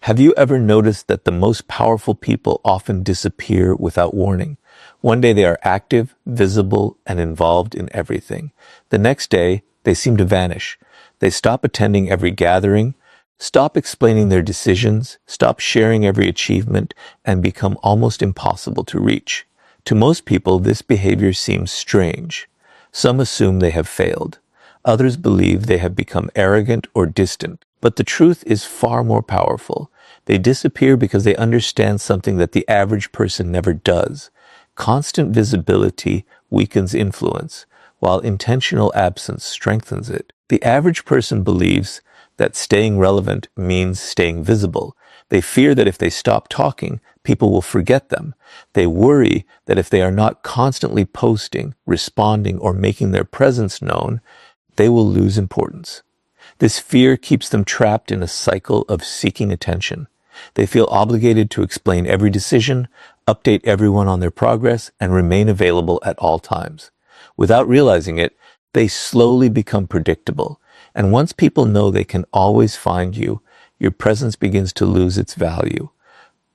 Have you ever noticed that the most powerful people often disappear without warning? One day they are active, visible, and involved in everything. The next day, they seem to vanish. They stop attending every gathering, stop explaining their decisions, stop sharing every achievement, and become almost impossible to reach. To most people, this behavior seems strange. Some assume they have failed. Others believe they have become arrogant or distant. But the truth is far more powerful. They disappear because they understand something that the average person never does. Constant visibility weakens influence, while intentional absence strengthens it. The average person believes that staying relevant means staying visible. They fear that if they stop talking, people will forget them. They worry that if they are not constantly posting, responding, or making their presence known, they will lose importance. This fear keeps them trapped in a cycle of seeking attention. They feel obligated to explain every decision, update everyone on their progress, and remain available at all times. Without realizing it, they slowly become predictable. And once people know they can always find you, your presence begins to lose its value.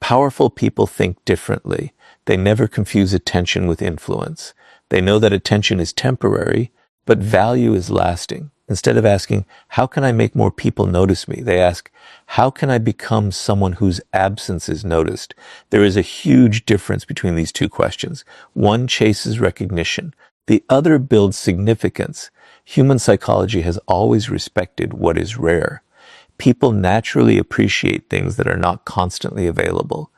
Powerful people think differently. They never confuse attention with influence. They know that attention is temporary, but value is lasting. Instead of asking, how can I make more people notice me? They ask, how can I become someone whose absence is noticed? There is a huge difference between these two questions. One chases recognition. The other builds significance. Human psychology has always respected what is rare. People naturally appreciate things that are not constantly available.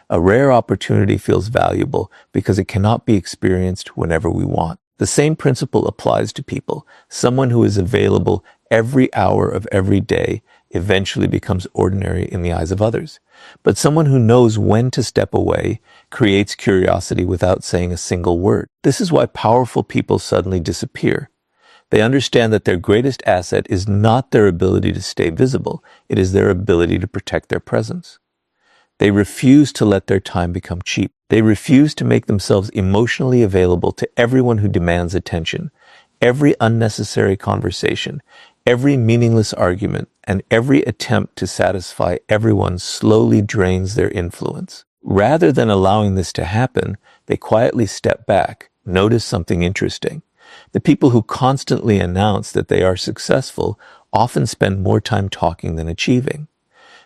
A rare opportunity feels valuable because it cannot be experienced whenever we want. The same principle applies to people. Someone who is available every hour of every day eventually becomes ordinary in the eyes of others. But someone who knows when to step away creates curiosity without saying a single word. This is why powerful people suddenly disappear. They understand that their greatest asset is not their ability to stay visible. It is their ability to protect their presence. They refuse to let their time become cheap. They refuse to make themselves emotionally available to everyone who demands attention. Every unnecessary conversation, every meaningless argument, and every attempt to satisfy everyone slowly drains their influence. Rather than allowing this to happen, they quietly step back, notice something interesting. The people who constantly announce that they are successful often spend more time talking than achieving.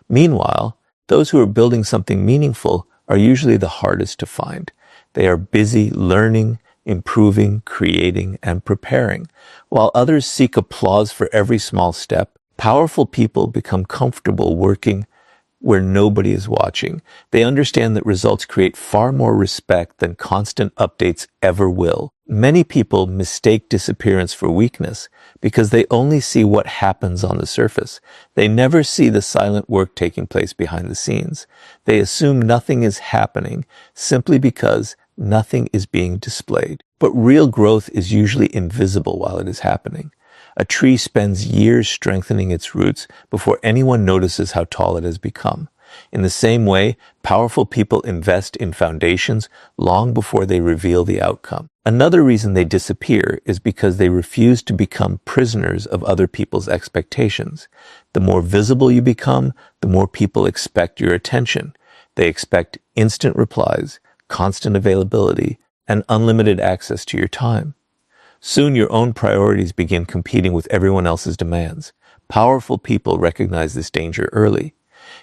Meanwhile, those who are building something meaningful are usually the hardest to find. They are busy learning, improving, creating, and preparing. While others seek applause for every small step, powerful people become comfortable working where nobody is watching. They understand that results create far more respect than constant updates ever will. Many people mistake disappearance for weakness because they only see what happens on the surface. They never see the silent work taking place behind the scenes. They assume nothing is happening simply because nothing is being displayed. But real growth is usually invisible while it is happening. A tree spends years strengthening its roots before anyone notices how tall it has become. In the same way, powerful people invest in foundations long before they reveal the outcome. Another reason they disappear is because they refuse to become prisoners of other people's expectations. The more visible you become, the more people expect your attention. They expect instant replies, constant availability, and unlimited access to your time. Soon your own priorities begin competing with everyone else's demands. Powerful people recognize this danger early.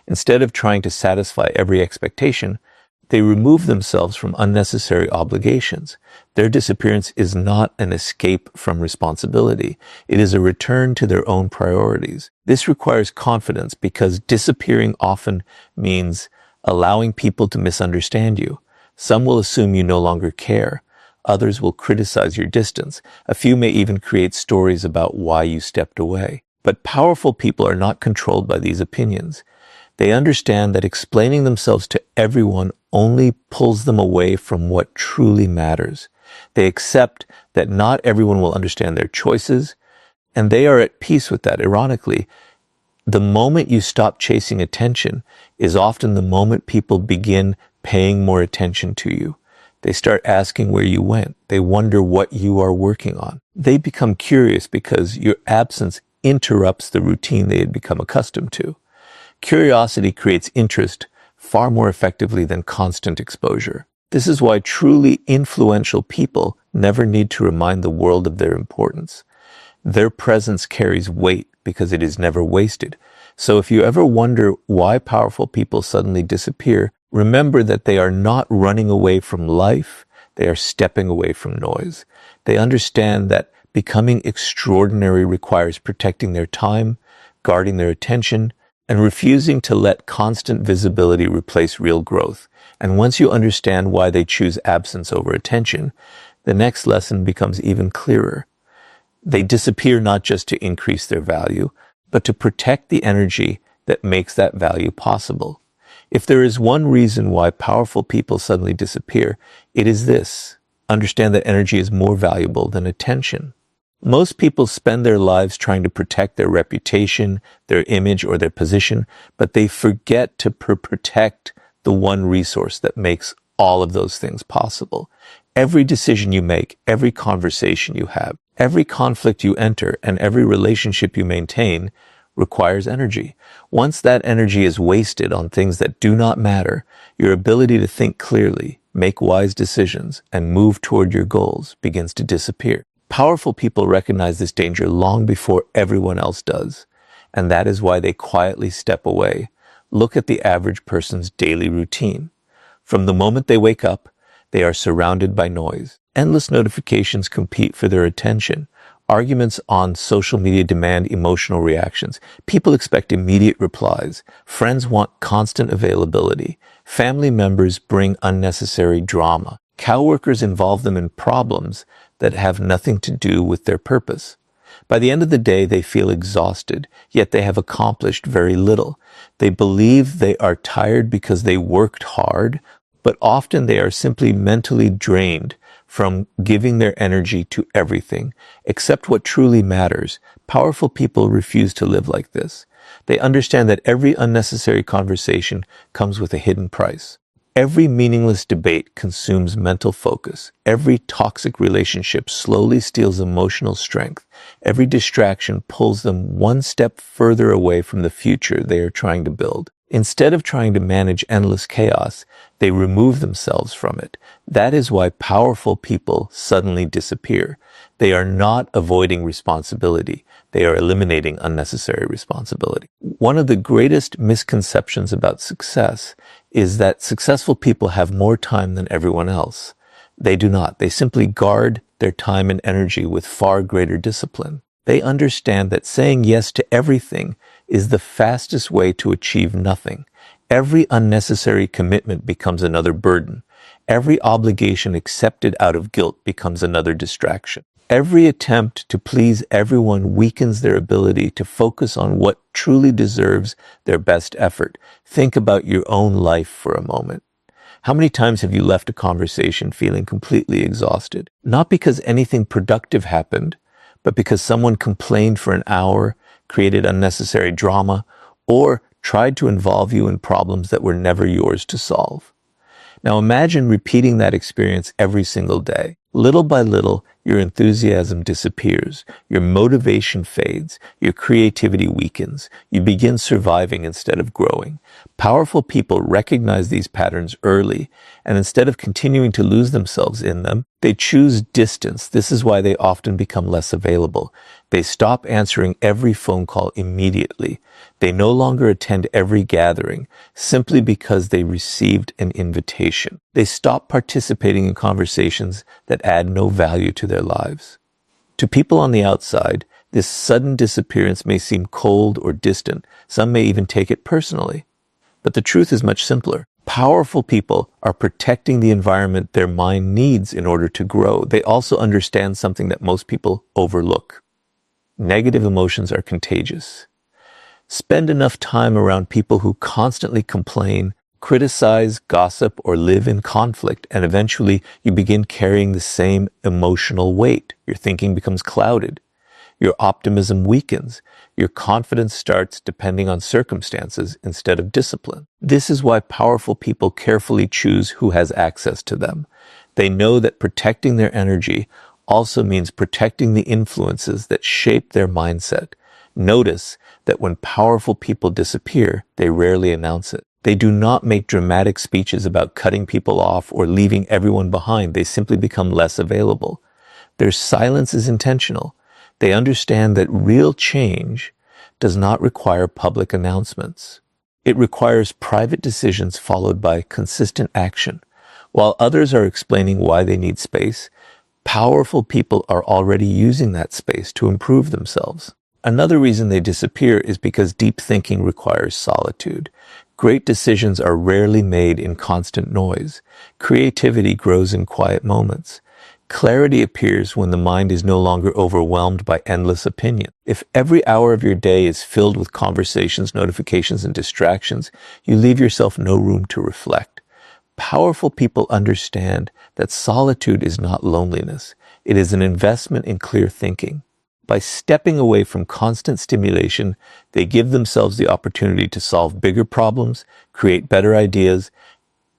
Instead of trying to satisfy every expectation, they remove themselves from unnecessary obligations. Their disappearance is not an escape from responsibility. It is a return to their own priorities. This requires confidence because disappearing often means allowing people to misunderstand you. Some will assume you no longer care. Others will criticize your distance. A few may even create stories about why you stepped away. But powerful people are not controlled by these opinions. They understand that explaining themselves to everyone only pulls them away from what truly matters. They accept that not everyone will understand their choices, and they are at peace with that. Ironically, the moment you stop chasing attention is often the moment people begin paying more attention to you. They start asking where you went. They wonder what you are working on. They become curious because your absence interrupts the routine they had become accustomed to. Curiosity creates interest far more effectively than constant exposure. This is why truly influential people never need to remind the world of their importance. Their presence carries weight because it is never wasted. So if you ever wonder why powerful people suddenly disappear, remember that they are not running away from life, they are stepping away from noise. They understand that becoming extraordinary requires protecting their time, guarding their attention, and refusing to let constant visibility replace real growth. And once you understand why they choose absence over attention, the next lesson becomes even clearer. They disappear not just to increase their value, but to protect the energy that makes that value possible. If there is one reason why powerful people suddenly disappear, it is this: understand that energy is more valuable than attention. Most people spend their lives trying to protect their reputation, their image, or their position, but they forget to protect the one resource that makes all of those things possible. Every decision you make, every conversation you have, every conflict you enter, and every relationship you maintain requires energy. Once that energy is wasted on things that do not matter, your ability to think clearly, make wise decisions, and move toward your goals begins to disappear. Powerful people recognize this danger long before everyone else does, and that is why they quietly step away. Look at the average person's daily routine. From the moment they wake up, they are surrounded by noise. Endless notifications compete for their attention. Arguments on social media demand emotional reactions. People expect immediate replies. Friends want constant availability. Family members bring unnecessary drama. Coworkers involve them in problems that have nothing to do with their purpose. By the end of the day, they feel exhausted, yet they have accomplished very little. They believe they are tired because they worked hard, but often they are simply mentally drained from giving their energy to everything, except what truly matters. Powerful people refuse to live like this. They understand that every unnecessary conversation comes with a hidden price. Every meaningless debate consumes mental focus. Every toxic relationship slowly steals emotional strength. Every distraction pulls them one step further away from the future they are trying to build. Instead of trying to manage endless chaos, they remove themselves from it. That is why powerful people suddenly disappear. They are not avoiding responsibility. They are eliminating unnecessary responsibility. One of the greatest misconceptions about success is that successful people have more time than everyone else. They do not. They simply guard their time and energy with far greater discipline. They understand that saying yes to everything is the fastest way to achieve nothing. Every unnecessary commitment becomes another burden. Every obligation accepted out of guilt becomes another distraction. Every attempt to please everyone weakens their ability to focus on what truly deserves their best effort. Think about your own life for a moment. How many times have you left a conversation feeling completely exhausted? Not because anything productive happened, but because someone complained for an hour, created unnecessary drama, or tried to involve you in problems that were never yours to solve. Now imagine repeating that experience every single day. Little by little, your enthusiasm disappears, your motivation fades, your creativity weakens, you begin surviving instead of growing. Powerful people recognize these patterns early, and instead of continuing to lose themselves in them, they choose distance. This is why they often become less available. They stop answering every phone call immediately. They no longer attend every gathering simply because they received an invitation. They stop participating in conversations that add no value to their lives. To people on the outside, this sudden disappearance may seem cold or distant. Some may even take it personally. But the truth is much simpler. Powerful people are protecting the environment their mind needs in order to grow. They also understand something that most people overlook. Negative emotions are contagious. Spend enough time around people who constantly complain, criticize, gossip, or live in conflict, and eventually you begin carrying the same emotional weight. Your thinking becomes clouded. Your optimism weakens. Your confidence starts depending on circumstances instead of discipline. This is why powerful people carefully choose who has access to them. They know that protecting their energy also means protecting the influences that shape their mindset. Notice that when powerful people disappear, they rarely announce it. They do not make dramatic speeches about cutting people off or leaving everyone behind. They simply become less available. Their silence is intentional. They understand that real change does not require public announcements. It requires private decisions followed by consistent action. While others are explaining why they need space, powerful people are already using that space to improve themselves. Another reason they disappear is because deep thinking requires solitude. Great decisions are rarely made in constant noise. Creativity grows in quiet moments. Clarity appears when the mind is no longer overwhelmed by endless opinion. If every hour of your day is filled with conversations, notifications, and distractions, you leave yourself no room to reflect. Powerful people understand that solitude is not loneliness. It is an investment in clear thinking. By stepping away from constant stimulation, they give themselves the opportunity to solve bigger problems, create better ideas,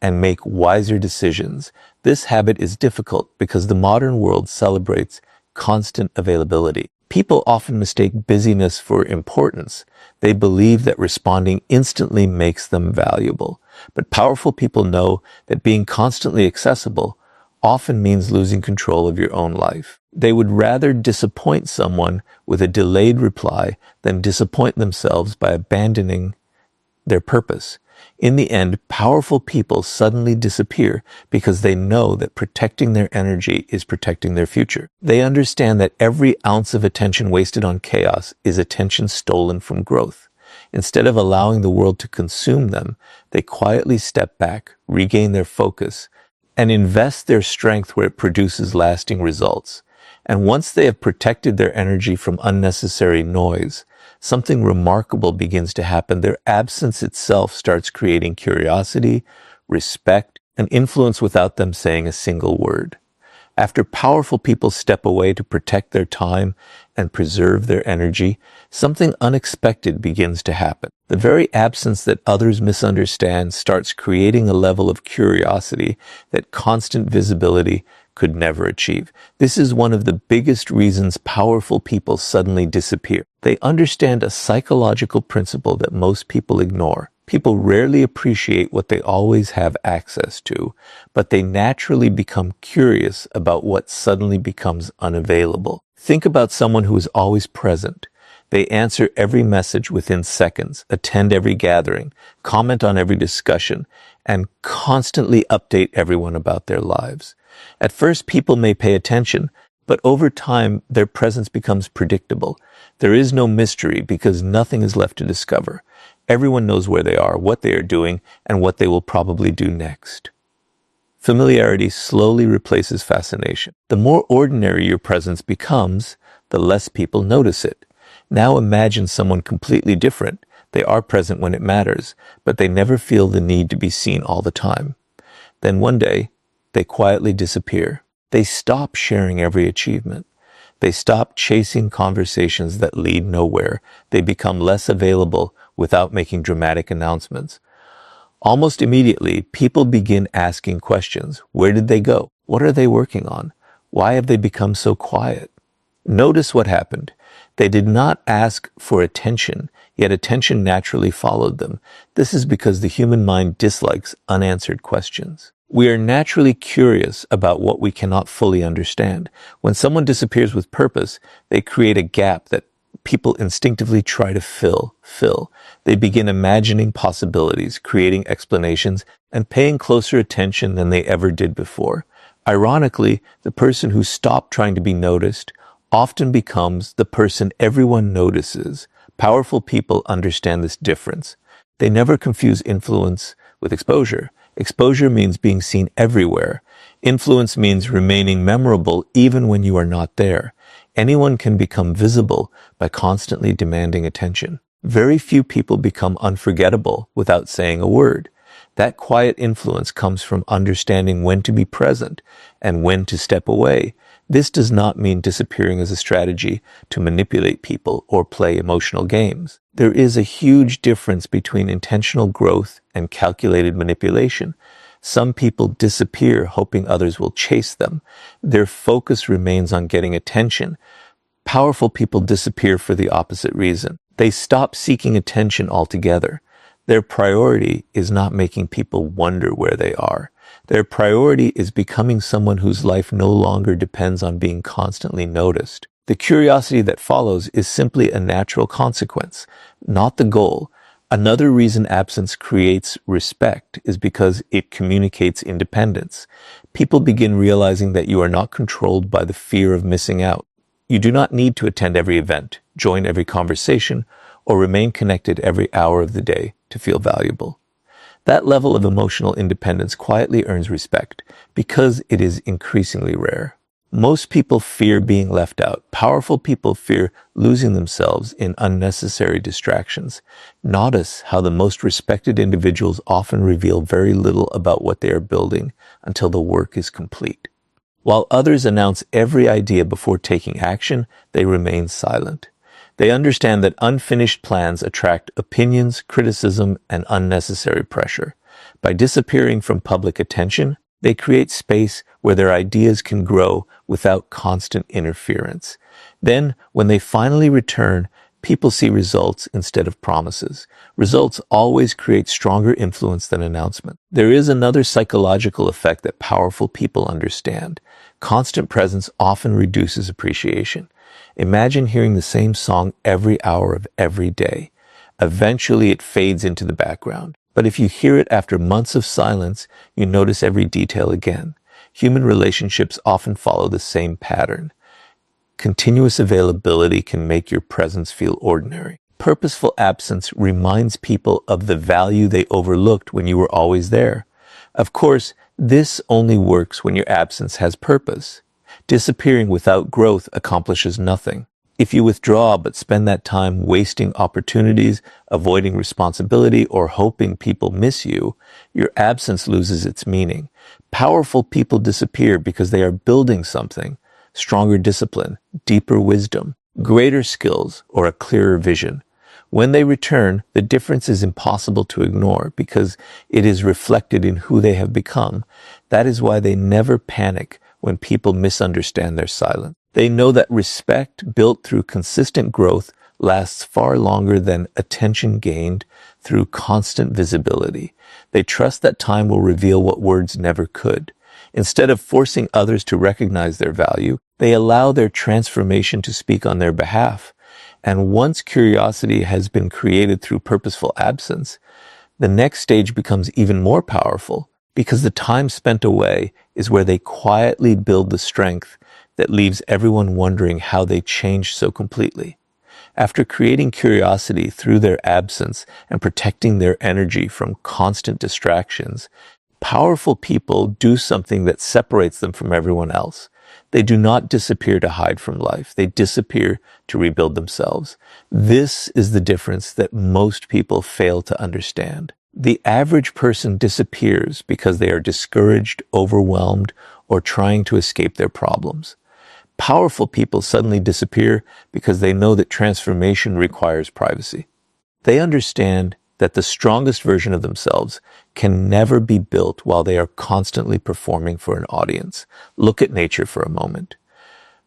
and make wiser decisions. This habit is difficult because the modern world celebrates constant availability. People often mistake busyness for importance. They believe that responding instantly makes them valuable. But powerful people know that being constantly accessible often means losing control of your own life. They would rather disappoint someone with a delayed reply than disappoint themselves by abandoning their purpose. In the end, powerful people suddenly disappear because they know that protecting their energy is protecting their future. They understand that every ounce of attention wasted on chaos is attention stolen from growth. Instead of allowing the world to consume them, they quietly step back, regain their focus, and invest their strength where it produces lasting results. And once they have protected their energy from unnecessary noise, something remarkable begins to happen. Their absence itself starts creating curiosity, respect, and influence without them saying a single word. After powerful people step away to protect their time and preserve their energy, something unexpected begins to happen. The very absence that others misunderstand starts creating a level of curiosity that constant visibility could never achieve. This is one of the biggest reasons powerful people suddenly disappear. They understand a psychological principle that most people ignore. People rarely appreciate what they always have access to, but they naturally become curious about what suddenly becomes unavailable. Think about someone who is always present. They answer every message within seconds, attend every gathering, comment on every discussion, and constantly update everyone about their lives. At first, people may pay attention, but over time, their presence becomes predictable. There is no mystery because nothing is left to discover. Everyone knows where they are, what they are doing, and what they will probably do next. Familiarity slowly replaces fascination. The more ordinary your presence becomes, the less people notice it. Now imagine someone completely different. They are present when it matters, but they never feel the need to be seen all the time. Then one day, they quietly disappear. They stop sharing every achievement. They stop chasing conversations that lead nowhere. They become less available without making dramatic announcements. Almost immediately, people begin asking questions. Where did they go? What are they working on? Why have they become so quiet? Notice what happened. They did not ask for attention, yet attention naturally followed them. This is because the human mind dislikes unanswered questions. We are naturally curious about what we cannot fully understand. When someone disappears with purpose, they create a gap that people instinctively try to fill. They begin imagining possibilities, creating explanations, and paying closer attention than they ever did before. Ironically, the person who stopped trying to be noticed often becomes the person everyone notices. Powerful people understand this difference. They never confuse influence with exposure. Exposure means being seen everywhere. Influence means remaining memorable even when you are not there. Anyone can become visible by constantly demanding attention. Very few people become unforgettable without saying a word. That quiet influence comes from understanding when to be present and when to step away. This does not mean disappearing as a strategy to manipulate people or play emotional games. There is a huge difference between intentional growth and calculated manipulation. Some people disappear hoping others will chase them. Their focus remains on getting attention. Powerful people disappear for the opposite reason. They stop seeking attention altogether. Their priority is not making people wonder where they are. Their priority is becoming someone whose life no longer depends on being constantly noticed. The curiosity that follows is simply a natural consequence, not the goal. Another reason absence creates respect is because it communicates independence. People begin realizing that you are not controlled by the fear of missing out. You do not need to attend every event, join every conversation, or remain connected every hour of the day to feel valuable. That level of emotional independence quietly earns respect because it is increasingly rare. Most people fear being left out. Powerful people fear losing themselves in unnecessary distractions. Notice how the most respected individuals often reveal very little about what they are building until the work is complete. While others announce every idea before taking action, they remain silent. They understand that unfinished plans attract opinions, criticism, and unnecessary pressure. By disappearing from public attention, they create space where their ideas can grow without constant interference. Then, when they finally return, people see results instead of promises. Results always create stronger influence than announcement. There is another psychological effect that powerful people understand. Constant presence often reduces appreciation. Imagine hearing the same song every hour of every day. Eventually it fades into the background. But if you hear it after months of silence, you notice every detail again. Human relationships often follow the same pattern. Continuous availability can make your presence feel ordinary. Purposeful absence reminds people of the value they overlooked when you were always there. Of course, this only works when your absence has purpose. Disappearing without growth accomplishes nothing. If you withdraw but spend that time wasting opportunities, avoiding responsibility, or hoping people miss you, your absence loses its meaning. Powerful people disappear because they are building something: stronger discipline, deeper wisdom, greater skills, or a clearer vision. When they return, the difference is impossible to ignore because it is reflected in who they have become. That is why they never panic when people misunderstand their silence. They know that respect built through consistent growth lasts far longer than attention gained through constant visibility. They trust that time will reveal what words never could. Instead of forcing others to recognize their value, they allow their transformation to speak on their behalf. And once curiosity has been created through purposeful absence, the next stage becomes even more powerful because the time spent away is where they quietly build the strength that leaves everyone wondering how they changed so completely. After creating curiosity through their absence and protecting their energy from constant distractions, powerful people do something that separates them from everyone else. They do not disappear to hide from life. They disappear to rebuild themselves. This is the difference that most people fail to understand. The average person disappears because they are discouraged, overwhelmed, or trying to escape their problems. Powerful people suddenly disappear because they know that transformation requires privacy. They understand that the strongest version of themselves can never be built while they are constantly performing for an audience. Look at nature for a moment.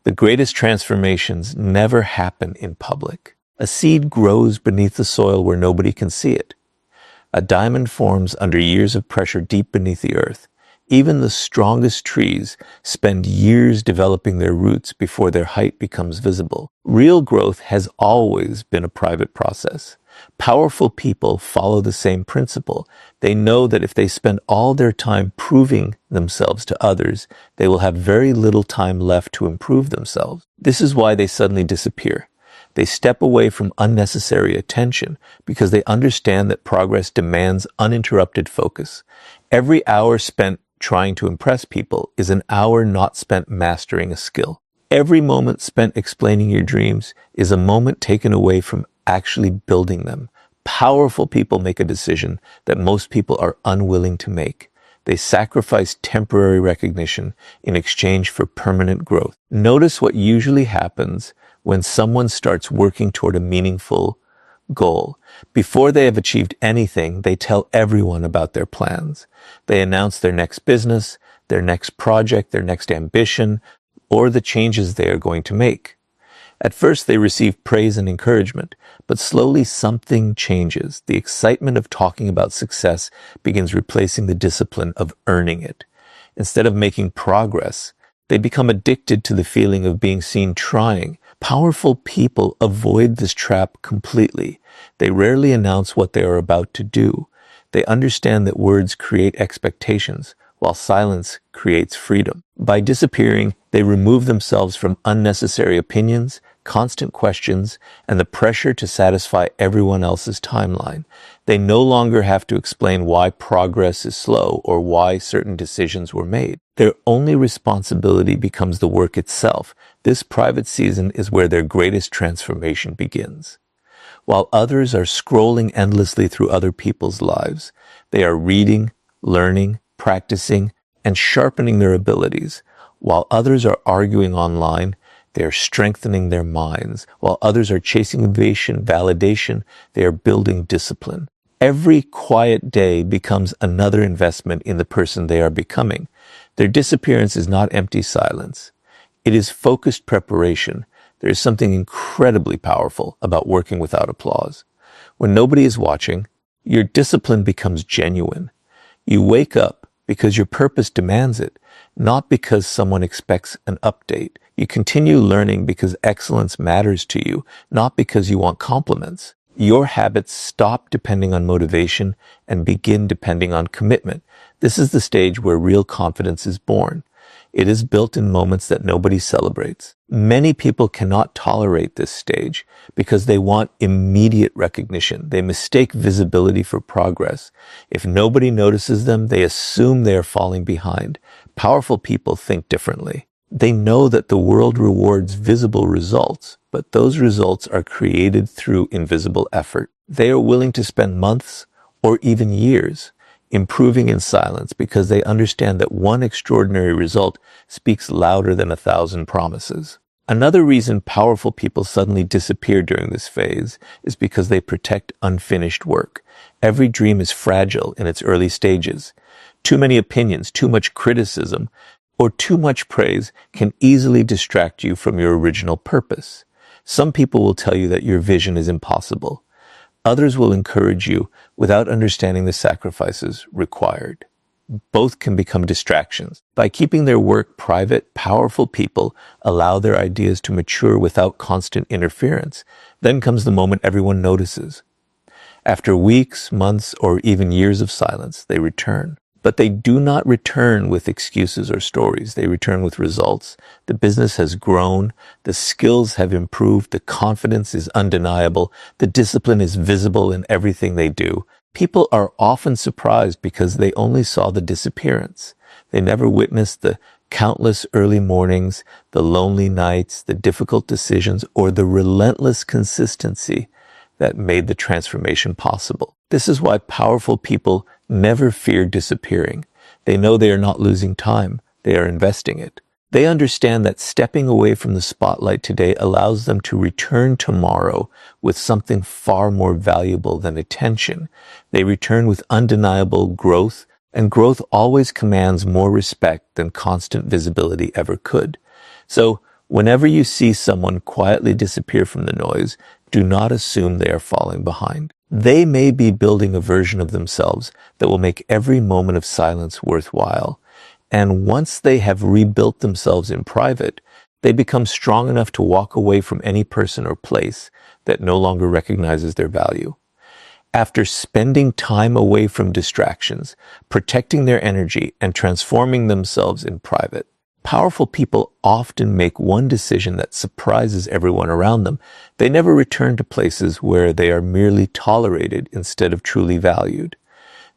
The greatest transformations never happen in public. A seed grows beneath the soil where nobody can see it. A diamond forms under years of pressure deep beneath the earth. Even the strongest trees spend years developing their roots before their height becomes visible. Real growth has always been a private process. Powerful people follow the same principle. They know that if they spend all their time proving themselves to others, they will have very little time left to improve themselves. This is why they suddenly disappear. They step away from unnecessary attention because they understand that progress demands uninterrupted focus. Every hour spent trying to impress people is an hour not spent mastering a skill. Every moment spent explaining your dreams is a moment taken away from actually building them. Powerful people make a decision that most people are unwilling to make. They sacrifice temporary recognition in exchange for permanent growth. Notice what usually happens when someone starts working toward a meaningful goal. Before they have achieved anything, they tell everyone about their plans. They announce their next business, their next project, their next ambition, or the changes they are going to make. At first, they receive praise and encouragement, but slowly something changes. The excitement of talking about success begins replacing the discipline of earning it. Instead of making progress, they become addicted to the feeling of being seen trying. Powerful people avoid this trap completely. They rarely announce what they are about to do. They understand that words create expectations, while silence creates freedom. By disappearing, they remove themselves from unnecessary opinions, constant questions, and the pressure to satisfy everyone else's timeline. They no longer have to explain why progress is slow or why certain decisions were made. Their only responsibility becomes the work itself. This private season is where their greatest transformation begins. While others are scrolling endlessly through other people's lives, they are reading, learning, practicing, and sharpening their abilities. While others are arguing online, they are strengthening their minds. While others are chasing validation, they are building discipline. Every quiet day becomes another investment in the person they are becoming. Their disappearance is not empty silence. It is focused preparation. There is something incredibly powerful about working without applause. When nobody is watching, your discipline becomes genuine. You wake up because your purpose demands it, not because someone expects an update. You continue learning because excellence matters to you, not because you want compliments. Your habits stop depending on motivation and begin depending on commitment. This is the stage where real confidence is born. It is built in moments that nobody celebrates. Many people cannot tolerate this stage because they want immediate recognition. They mistake visibility for progress. If nobody notices them, they assume they are falling behind. Powerful people think differently. They know that the world rewards visible results, but those results are created through invisible effort. They are willing to spend months or even years improving in silence because they understand that one extraordinary result speaks louder than 1,000 promises. Another reason powerful people suddenly disappear during this phase is because they protect unfinished work. Every dream is fragile in its early stages. Too many opinions, too much criticism, or too much praise can easily distract you from your original purpose. Some people will tell you that your vision is impossible. Others will encourage you without understanding the sacrifices required. Both can become distractions. By keeping their work private, powerful people allow their ideas to mature without constant interference. Then comes the moment everyone notices. After weeks, months, or even years of silence, they return. But they do not return with excuses or stories. They return with results. The business has grown. The skills have improved. The confidence is undeniable. The discipline is visible in everything they do. People are often surprised because they only saw the disappearance. They never witnessed the countless early mornings, the lonely nights, the difficult decisions, or the relentless consistency that made the transformation possible. This is why powerful people never fear disappearing. They know they are not losing time, they are investing it. They understand that stepping away from the spotlight today allows them to return tomorrow with something far more valuable than attention. They return with undeniable growth, and growth always commands more respect than constant visibility ever could. So, whenever you see someone quietly disappear from the noise, do not assume they are falling behind. They may be building a version of themselves that will make every moment of silence worthwhile. And once they have rebuilt themselves in private, they become strong enough to walk away from any person or place that no longer recognizes their value. After spending time away from distractions, protecting their energy, and transforming themselves in private, powerful people often make one decision that surprises everyone around them. They never return to places where they are merely tolerated instead of truly valued.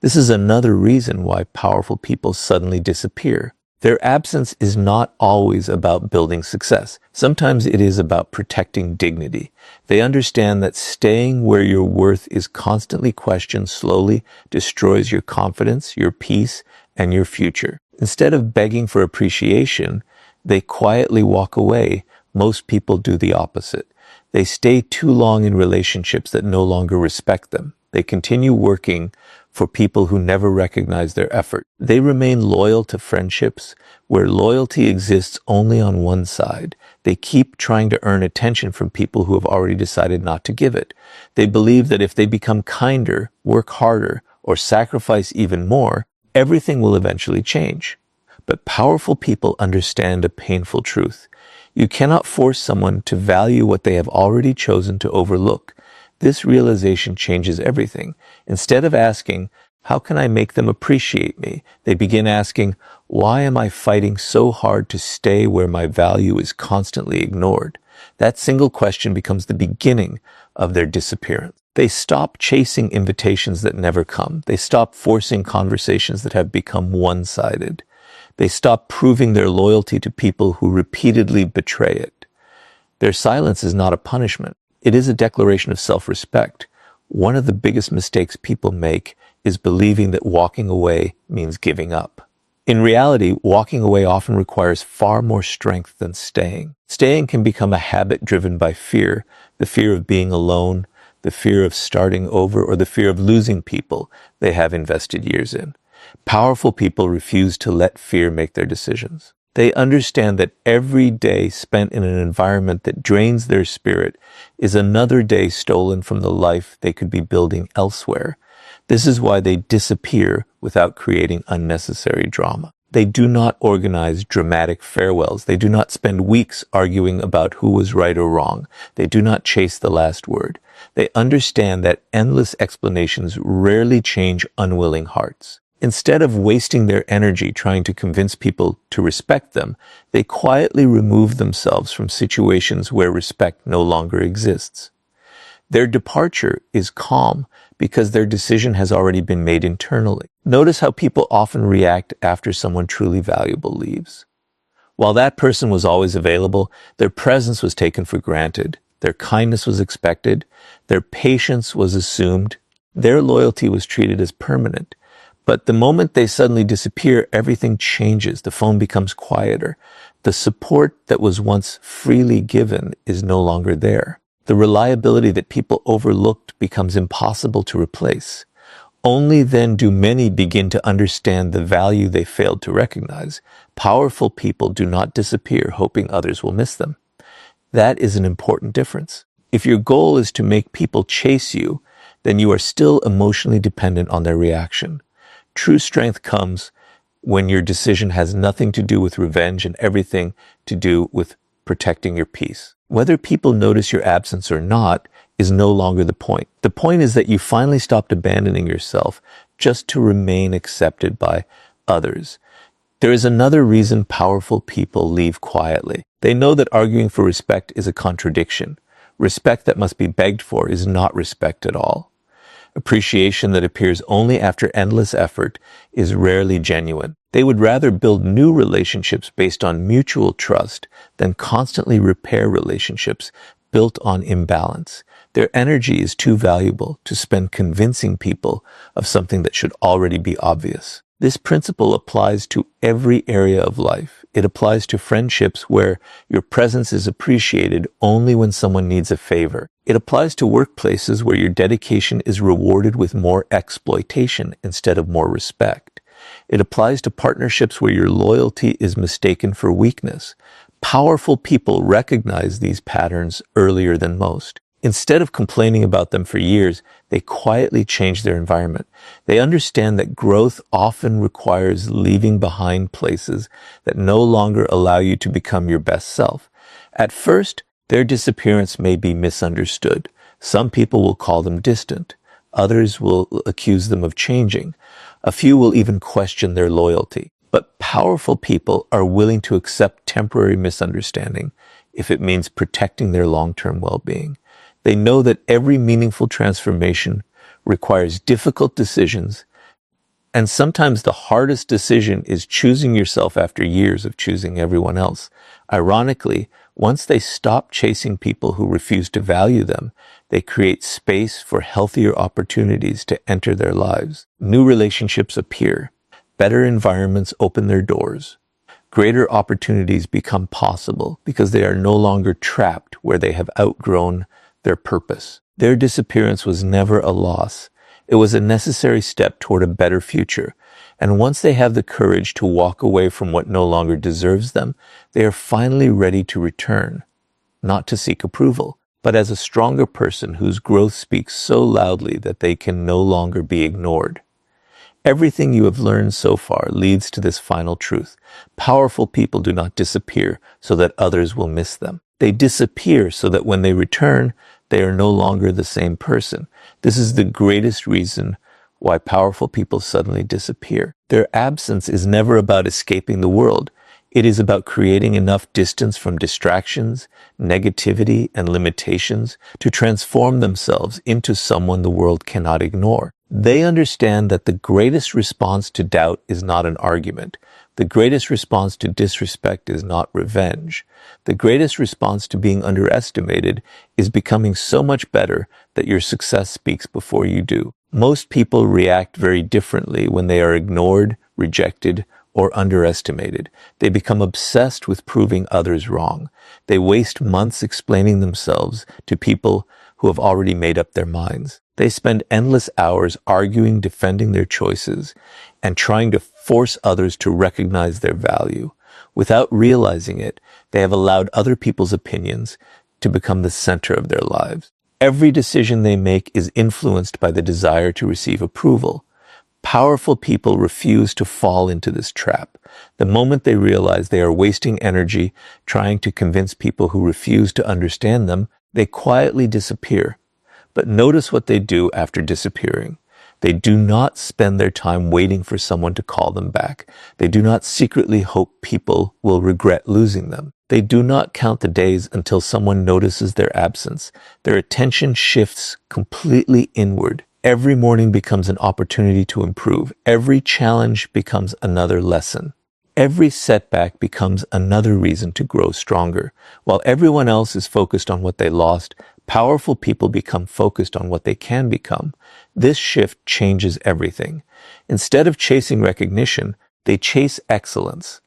This is another reason why powerful people suddenly disappear. Their absence is not always about building success. Sometimes it is about protecting dignity. They understand that staying where your worth is constantly questioned slowly destroys your confidence, your peace, and your future. Instead of begging for appreciation, they quietly walk away. Most people do the opposite. They stay too long in relationships that no longer respect them. They continue working for people who never recognize their effort. They remain loyal to friendships where loyalty exists only on one side. They keep trying to earn attention from people who have already decided not to give it. They believe that if they become kinder, work harder, or sacrifice even more, everything will eventually change. But powerful people understand a painful truth. You cannot force someone to value what they have already chosen to overlook. This realization changes everything. Instead of asking, how can I make them appreciate me? They begin asking, why am I fighting so hard to stay where my value is constantly ignored? That single question becomes the beginning of their disappearance. They stop chasing invitations that never come. They stop forcing conversations that have become one-sided. They stop proving their loyalty to people who repeatedly betray it. Their silence is not a punishment. It is a declaration of self-respect. One of the biggest mistakes people make is believing that walking away means giving up. In reality, walking away often requires far more strength than staying. Staying can become a habit driven by fear, the fear of being alone, the fear of starting over, or the fear of losing people they have invested years in. Powerful people refuse to let fear make their decisions. They understand that every day spent in an environment that drains their spirit is another day stolen from the life they could be building elsewhere. This is why they disappear without creating unnecessary drama. They do not organize dramatic farewells. They do not spend weeks arguing about who was right or wrong. They do not chase the last word. They understand that endless explanations rarely change unwilling hearts. Instead of wasting their energy trying to convince people to respect them, they quietly remove themselves from situations where respect no longer exists. Their departure is calm because their decision has already been made internally. Notice how people often react after someone truly valuable leaves. While that person was always available, their presence was taken for granted. Their kindness was expected. Their patience was assumed. Their loyalty was treated as permanent. But the moment they suddenly disappear, everything changes. The phone becomes quieter. The support that was once freely given is no longer there. The reliability that people overlooked becomes impossible to replace. Only then do many begin to understand the value they failed to recognize. Powerful people do not disappear hoping others will miss them. That is an important difference. If your goal is to make people chase you, then you are still emotionally dependent on their reaction. True strength comes when your decision has nothing to do with revenge and everything to do with protecting your peace. Whether people notice your absence or not is no longer the point. The point is that you finally stopped abandoning yourself just to remain accepted by others. There is another reason powerful people leave quietly. They know that arguing for respect is a contradiction. Respect that must be begged for is not respect at all. Appreciation that appears only after endless effort is rarely genuine. They would rather build new relationships based on mutual trust than constantly repair relationships built on imbalance. Their energy is too valuable to spend convincing people of something that should already be obvious. This principle applies to every area of life. It applies to friendships where your presence is appreciated only when someone needs a favor. It applies to workplaces where your dedication is rewarded with more exploitation instead of more respect. It applies to partnerships where your loyalty is mistaken for weakness. Powerful people recognize these patterns earlier than most. Instead of complaining about them for years, they quietly change their environment. They understand that growth often requires leaving behind places that no longer allow you to become your best self. At first, their disappearance may be misunderstood. Some people will call them distant. Others will accuse them of changing. A few will even question their loyalty. But powerful people are willing to accept temporary misunderstanding if it means protecting their long-term well-being. They know that every meaningful transformation requires difficult decisions, and sometimes the hardest decision is choosing yourself after years of choosing everyone else. Ironically, once they stop chasing people who refuse to value them, they create space for healthier opportunities to enter their lives. New relationships appear. Better environments open their doors. Greater opportunities become possible because they are no longer trapped where they have outgrown their purpose. Their disappearance was never a loss. It was a necessary step toward a better future. And once they have the courage to walk away from what no longer deserves them, they are finally ready to return, not to seek approval, but as a stronger person whose growth speaks so loudly that they can no longer be ignored. Everything you have learned so far leads to this final truth. Powerful people do not disappear so that others will miss them. They disappear so that when they return, they are no longer the same person. This is the greatest reason why powerful people suddenly disappear. Their absence is never about escaping the world. It is about creating enough distance from distractions, negativity, and limitations to transform themselves into someone the world cannot ignore. They understand that the greatest response to doubt is not an argument. The greatest response to disrespect is not revenge. The greatest response to being underestimated is becoming so much better that your success speaks before you do. Most people react very differently when they are ignored, rejected, or underestimated. They become obsessed with proving others wrong. They waste months explaining themselves to people who have already made up their minds. They spend endless hours arguing, defending their choices, and trying to force others to recognize their value. Without realizing it, they have allowed other people's opinions to become the center of their lives. Every decision they make is influenced by the desire to receive approval. Powerful people refuse to fall into this trap. The moment they realize they are wasting energy trying to convince people who refuse to understand them, they quietly disappear. But notice what they do after disappearing. They do not spend their time waiting for someone to call them back. They do not secretly hope people will regret losing them. They do not count the days until someone notices their absence. Their attention shifts completely inward. Every morning becomes an opportunity to improve. Every challenge becomes another lesson. Every setback becomes another reason to grow stronger. While everyone else is focused on what they lost, powerful people become focused on what they can become. This shift changes everything. Instead of chasing recognition, they chase excellence.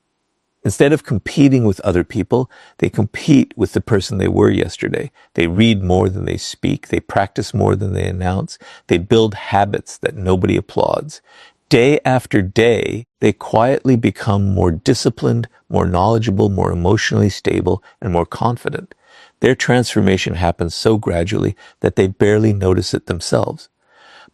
Instead of competing with other people, they compete with the person they were yesterday. They read more than they speak. They practice more than they announce. They build habits that nobody applauds. Day after day, they quietly become more disciplined, more knowledgeable, more emotionally stable, and more confident. Their transformation happens so gradually that they barely notice it themselves.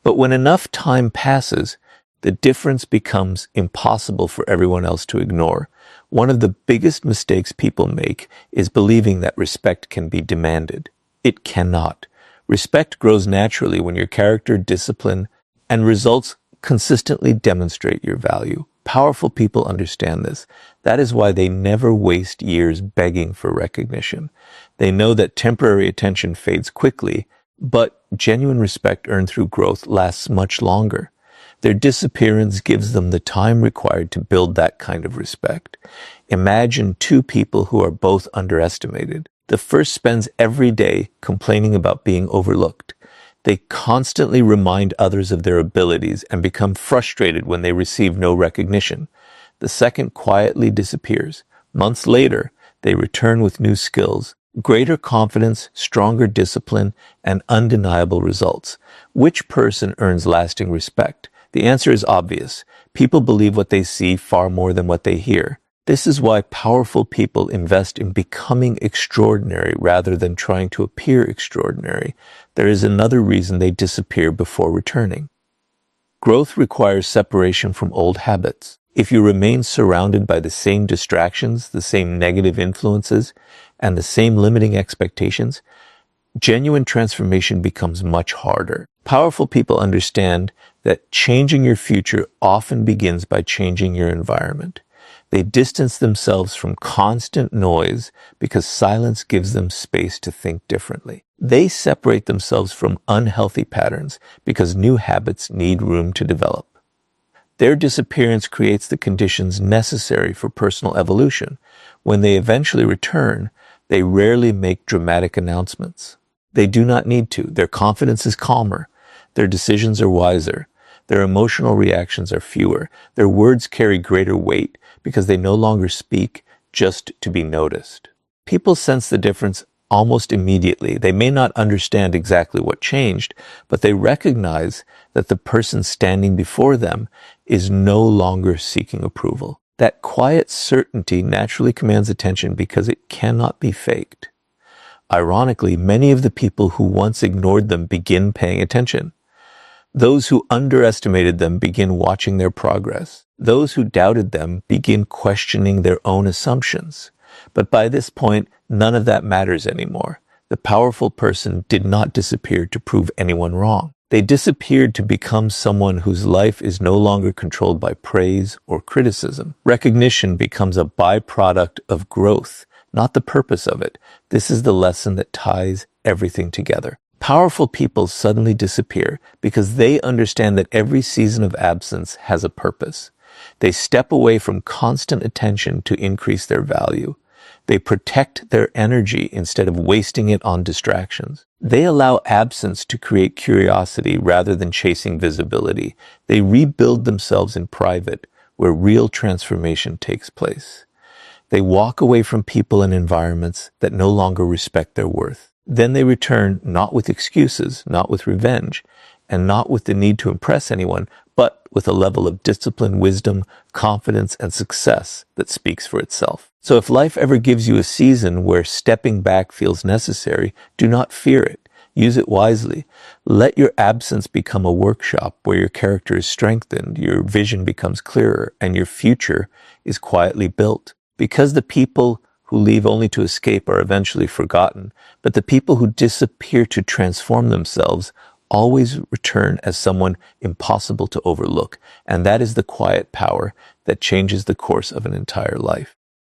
But when enough time passes, the difference becomes impossible for everyone else to ignore. One of the biggest mistakes people make is believing that respect can be demanded. It cannot. Respect grows naturally when your character, discipline, and results consistently demonstrate your value. Powerful people understand this. That is why they never waste years begging for recognition. They know that temporary attention fades quickly, but genuine respect earned through growth lasts much longer. Their disappearance gives them the time required to build that kind of respect. Imagine two people who are both underestimated. The first spends every day complaining about being overlooked. They constantly remind others of their abilities and become frustrated when they receive no recognition. The second quietly disappears. Months later, they return with new skills, greater confidence, stronger discipline, and undeniable results. Which person earns lasting respect? The answer is obvious. People believe what they see far more than what they hear. This is why powerful people invest in becoming extraordinary rather than trying to appear extraordinary. There is another reason they disappear before returning. Growth requires separation from old habits. If you remain surrounded by the same distractions, the same negative influences, and the same limiting expectations, genuine transformation becomes much harder. Powerful people understand that changing your future often begins by changing your environment. They distance themselves from constant noise because silence gives them space to think differently. They separate themselves from unhealthy patterns because new habits need room to develop. Their disappearance creates the conditions necessary for personal evolution. When they eventually return, they rarely make dramatic announcements. They do not need to. Their confidence is calmer. Their decisions are wiser. Their emotional reactions are fewer. Their words carry greater weight because they no longer speak just to be noticed. People sense the difference almost immediately. They may not understand exactly what changed, but they recognize that the person standing before them is no longer seeking approval. That quiet certainty naturally commands attention because it cannot be faked. Ironically, many of the people who once ignored them begin paying attention. Those who underestimated them begin watching their progress. Those who doubted them begin questioning their own assumptions. But by this point, none of that matters anymore. The powerful person did not disappear to prove anyone wrong. They disappeared to become someone whose life is no longer controlled by praise or criticism. Recognition becomes a byproduct of growth, not the purpose of it. This is the lesson that ties everything together. Powerful people suddenly disappear because they understand that every season of absence has a purpose. They step away from constant attention to increase their value. They protect their energy instead of wasting it on distractions. They allow absence to create curiosity rather than chasing visibility. They rebuild themselves in private, where real transformation takes place. They walk away from people and environments that no longer respect their worth. Then they return not with excuses, not with revenge, and not with the need to impress anyone, but with a level of discipline, wisdom, confidence, and success that speaks for itself. So if life ever gives you a season where stepping back feels necessary, do not fear it. Use it wisely. Let your absence become a workshop where your character is strengthened, your vision becomes clearer, and your future is quietly built. Because the people who leave only to escape are eventually forgotten, but the people who disappear to transform themselves always return as someone impossible to overlook, and that is the quiet power that changes the course of an entire life.